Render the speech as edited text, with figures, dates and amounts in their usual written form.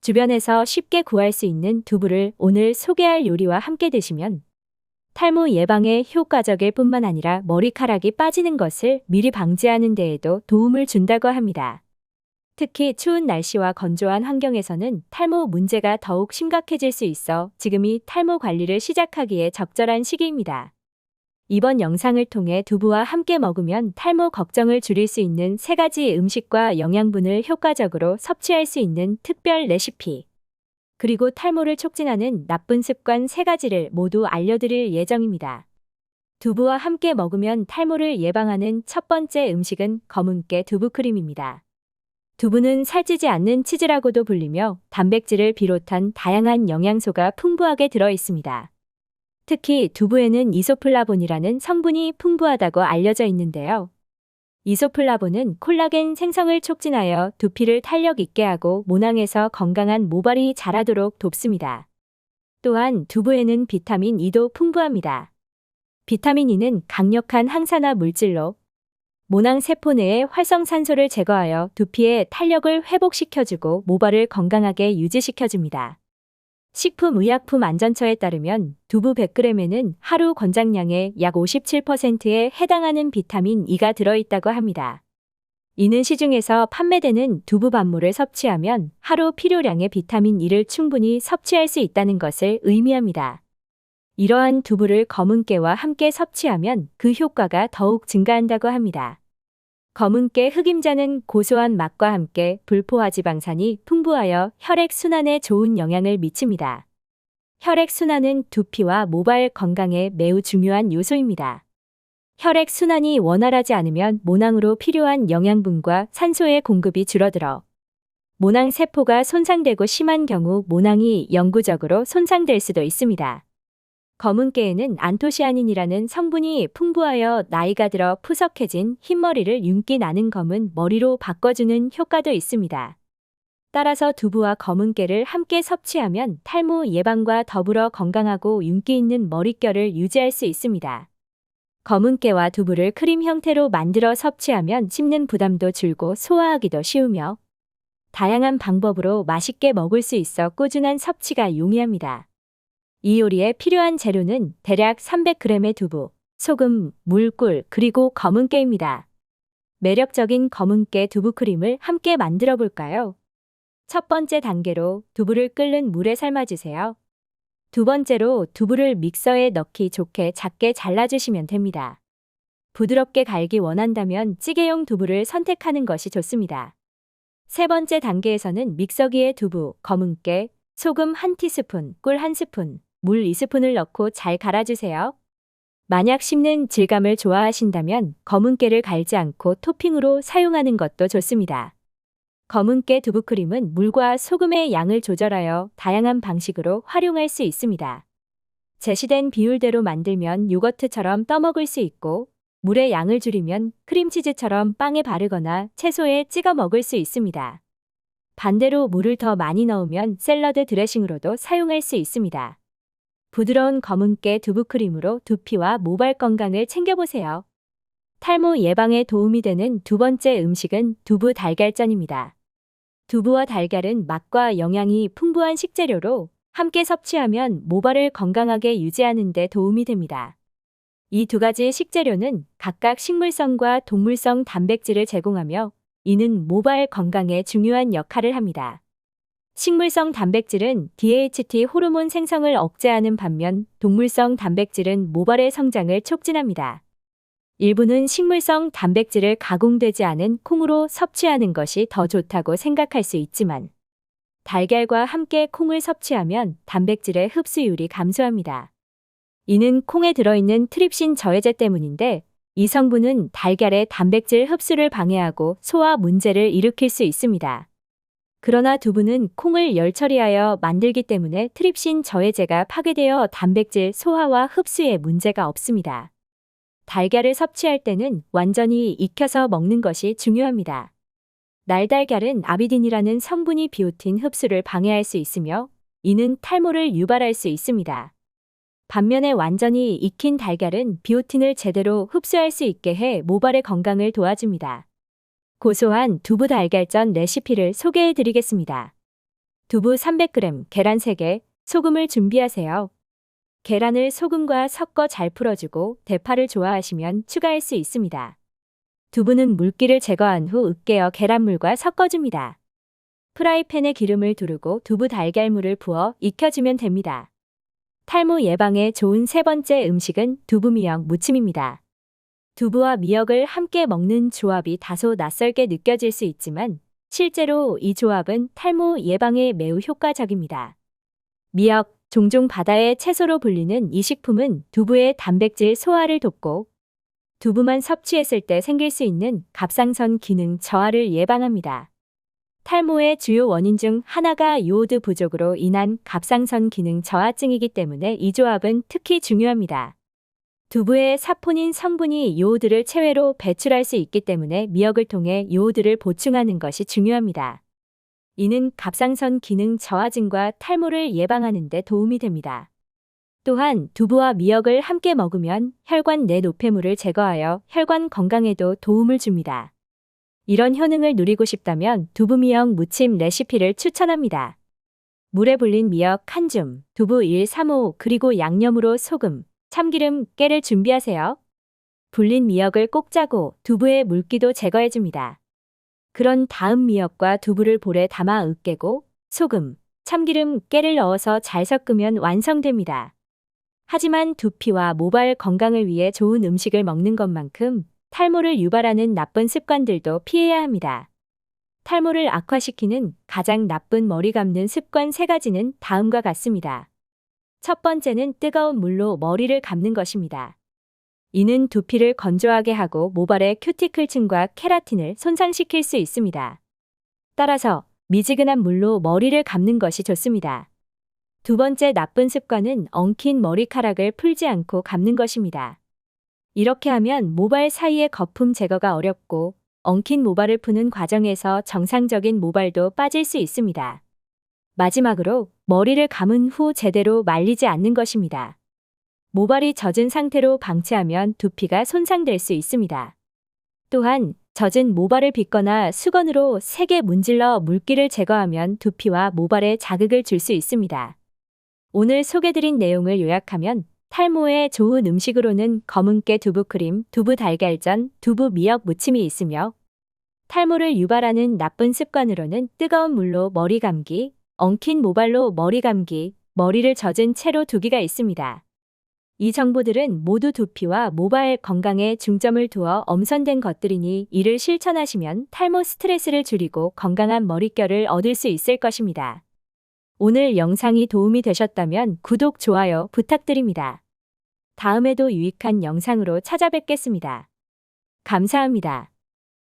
주변에서 쉽게 구할 수 있는 두부를 오늘 소개할 요리와 함께 드시면 탈모 예방에 효과적일 뿐만 아니라 머리카락이 빠지는 것을 미리 방지하는 데에도 도움을 준다고 합니다. 특히 추운 날씨와 건조한 환경에서는 탈모 문제가 더욱 심각해질 수 있어 지금이 탈모 관리를 시작하기에 적절한 시기입니다. 이번 영상을 통해 두부와 함께 먹으면 탈모 걱정을 줄일 수 있는 3가지 음식과 영양분을 효과적으로 섭취할 수 있는 특별 레시피, 그리고 탈모를 촉진하는 나쁜 습관 3가지를 모두 알려드릴 예정입니다. 두부와 함께 먹으면 탈모를 예방하는 첫 번째 음식은 검은깨 두부크림입니다. 두부는 살찌지 않는 치즈라고도 불리며 단백질을 비롯한 다양한 영양소가 풍부하게 들어 있습니다. 특히 두부에는 이소플라본이라는 성분이 풍부하다고 알려져 있는데요. 이소플라본은 콜라겐 생성을 촉진하여 두피를 탄력 있게 하고 모낭에서 건강한 모발이 자라도록 돕습니다. 또한 두부에는 비타민 E도 풍부합니다. 비타민 E는 강력한 항산화 물질로 모낭 세포 내의 활성산소를 제거하여 두피의 탄력을 회복시켜주고 모발을 건강하게 유지시켜줍니다. 식품의약품안전처에 따르면 두부 100g에는 하루 권장량의 약 57%에 해당하는 비타민 E가 들어있다고 합니다. 이는 시중에서 판매되는 두부 반물을 섭취하면 하루 필요량의 비타민 E를 충분히 섭취할 수 있다는 것을 의미합니다. 이러한 두부를 검은깨와 함께 섭취하면 그 효과가 더욱 증가한다고 합니다. 검은깨 흑임자는 고소한 맛과 함께 불포화지방산이 풍부하여 혈액순환에 좋은 영향을 미칩니다. 혈액순환은 두피와 모발 건강에 매우 중요한 요소입니다. 혈액순환이 원활하지 않으면 모낭으로 필요한 영양분과 산소의 공급이 줄어들어 모낭 세포가 손상되고 심한 경우 모낭이 영구적으로 손상될 수도 있습니다. 검은깨에는 안토시아닌이라는 성분이 풍부하여 나이가 들어 푸석해진 흰머리를 윤기 나는 검은 머리로 바꿔주는 효과도 있습니다. 따라서 두부와 검은깨를 함께 섭취하면 탈모 예방과 더불어 건강하고 윤기 있는 머릿결을 유지할 수 있습니다. 검은깨와 두부를 크림 형태로 만들어 섭취하면 씹는 부담도 줄고 소화하기도 쉬우며 다양한 방법으로 맛있게 먹을 수 있어 꾸준한 섭취가 용이합니다. 이 요리에 필요한 재료는 대략 300g의 두부, 소금, 물, 꿀, 그리고 검은깨입니다. 매력적인 검은깨 두부크림을 함께 만들어 볼까요? 첫 번째 단계로 두부를 끓는 물에 삶아주세요. 두 번째로 두부를 믹서에 넣기 좋게 작게 잘라주시면 됩니다. 부드럽게 갈기 원한다면 찌개용 두부를 선택하는 것이 좋습니다. 세 번째 단계에서는 믹서기에 두부, 검은깨, 소금 1티스푼, 꿀 1스푼, 물 2스푼을 넣고 잘 갈아주세요. 만약 씹는 질감을 좋아하신다면 검은깨를 갈지 않고 토핑으로 사용하는 것도 좋습니다. 검은깨 두부크림은 물과 소금의 양을 조절하여 다양한 방식으로 활용할 수 있습니다. 제시된 비율대로 만들면 요거트처럼 떠먹을 수 있고 물의 양을 줄이면 크림치즈처럼 빵에 바르거나 채소에 찍어 먹을 수 있습니다. 반대로 물을 더 많이 넣으면 샐러드 드레싱으로도 사용할 수 있습니다. 부드러운 검은깨 두부크림으로 두피와 모발 건강을 챙겨보세요. 탈모 예방에 도움이 되는 두 번째 음식은 두부 달걀전입니다. 두부와 달걀은 맛과 영양이 풍부한 식재료로 함께 섭취하면 모발을 건강하게 유지하는 데 도움이 됩니다. 이 두 가지 식재료는 각각 식물성과 동물성 단백질을 제공하며 이는 모발 건강에 중요한 역할을 합니다. 식물성 단백질은 DHT 호르몬 생성을 억제하는 반면 동물성 단백질은 모발의 성장을 촉진합니다. 일부는 식물성 단백질을 가공되지 않은 콩으로 섭취하는 것이 더 좋다고 생각할 수 있지만 달걀과 함께 콩을 섭취하면 단백질의 흡수율이 감소합니다. 이는 콩에 들어있는 트립신 저해제 때문인데 이 성분은 달걀의 단백질 흡수를 방해하고 소화 문제를 일으킬 수 있습니다. 그러나 두부는 콩을 열 처리하여 만들기 때문에 트립신 저해제가 파괴되어 단백질 소화와 흡수에 문제가 없습니다. 달걀을 섭취할 때는 완전히 익혀서 먹는 것이 중요합니다. 날달걀은 아비딘이라는 성분이 비오틴 흡수를 방해할 수 있으며 이는 탈모를 유발할 수 있습니다. 반면에 완전히 익힌 달걀은 비오틴을 제대로 흡수할 수 있게 해 모발의 건강을 도와줍니다. 고소한 두부 달걀전 레시피를 소개해 드리겠습니다. 두부 300g, 계란 3개, 소금을 준비하세요. 계란을 소금과 섞어 잘 풀어주고 대파를 좋아하시면 추가할 수 있습니다. 두부는 물기를 제거한 후 으깨어 계란물과 섞어줍니다. 프라이팬에 기름을 두르고 두부 달걀물을 부어 익혀주면 됩니다. 탈모 예방에 좋은 세 번째 음식은 두부 미역 무침입니다. 두부와 미역을 함께 먹는 조합이 다소 낯설게 느껴질 수 있지만 실제로 이 조합은 탈모 예방에 매우 효과적입니다. 미역, 종종 바다의 채소로 불리는 이 식품은 두부의 단백질 소화를 돕고 두부만 섭취했을 때 생길 수 있는 갑상선 기능 저하를 예방합니다. 탈모의 주요 원인 중 하나가 요오드 부족으로 인한 갑상선 기능 저하증이기 때문에 이 조합은 특히 중요합니다. 두부의 사포닌 성분이 요오드를 체외로 배출할 수 있기 때문에 미역을 통해 요오드를 보충하는 것이 중요합니다. 이는 갑상선 기능 저하증과 탈모를 예방하는 데 도움이 됩니다. 또한 두부와 미역을 함께 먹으면 혈관 내 노폐물을 제거하여 혈관 건강에도 도움을 줍니다. 이런 효능을 누리고 싶다면 두부 미역 무침 레시피를 추천합니다. 물에 불린 미역 한 줌, 두부 1-3호 그리고 양념으로 소금, 참기름, 깨를 준비하세요. 불린 미역을 꼭 짜고 두부의 물기도 제거해줍니다. 그런 다음 미역과 두부를 볼에 담아 으깨고 소금, 참기름, 깨를 넣어서 잘 섞으면 완성됩니다. 하지만 두피와 모발 건강을 위해 좋은 음식을 먹는 것만큼 탈모를 유발하는 나쁜 습관들도 피해야 합니다. 탈모를 악화시키는 가장 나쁜 머리 감는 습관 3가지는 다음과 같습니다. 첫 번째는 뜨거운 물로 머리를 감는 것입니다. 이는 두피를 건조하게 하고 모발의 큐티클층과 케라틴을 손상시킬 수 있습니다. 따라서 미지근한 물로 머리를 감는 것이 좋습니다. 두 번째 나쁜 습관은 엉킨 머리카락을 풀지 않고 감는 것입니다. 이렇게 하면 모발 사이의 거품 제거가 어렵고 엉킨 모발을 푸는 과정에서 정상적인 모발도 빠질 수 있습니다. 마지막으로 머리를 감은 후 제대로 말리지 않는 것입니다. 모발이 젖은 상태로 방치하면 두피가 손상될 수 있습니다. 또한 젖은 모발을 빗거나 수건으로 세게 문질러 물기를 제거하면 두피와 모발에 자극을 줄 수 있습니다. 오늘 소개드린 내용을 요약하면 탈모에 좋은 음식으로는 검은깨 두부크림, 두부 달걀전, 두부 미역 무침이 있으며 탈모를 유발하는 나쁜 습관으로는 뜨거운 물로 머리 감기, 엉킨 모발로 머리 감기, 머리를 젖은 채로 두기가 있습니다. 이 정보들은 모두 두피와 모발 건강에 중점을 두어 엄선된 것들이니 이를 실천하시면 탈모 스트레스를 줄이고 건강한 머릿결을 얻을 수 있을 것입니다. 오늘 영상이 도움이 되셨다면 구독, 좋아요 부탁드립니다. 다음에도 유익한 영상으로 찾아뵙겠습니다. 감사합니다.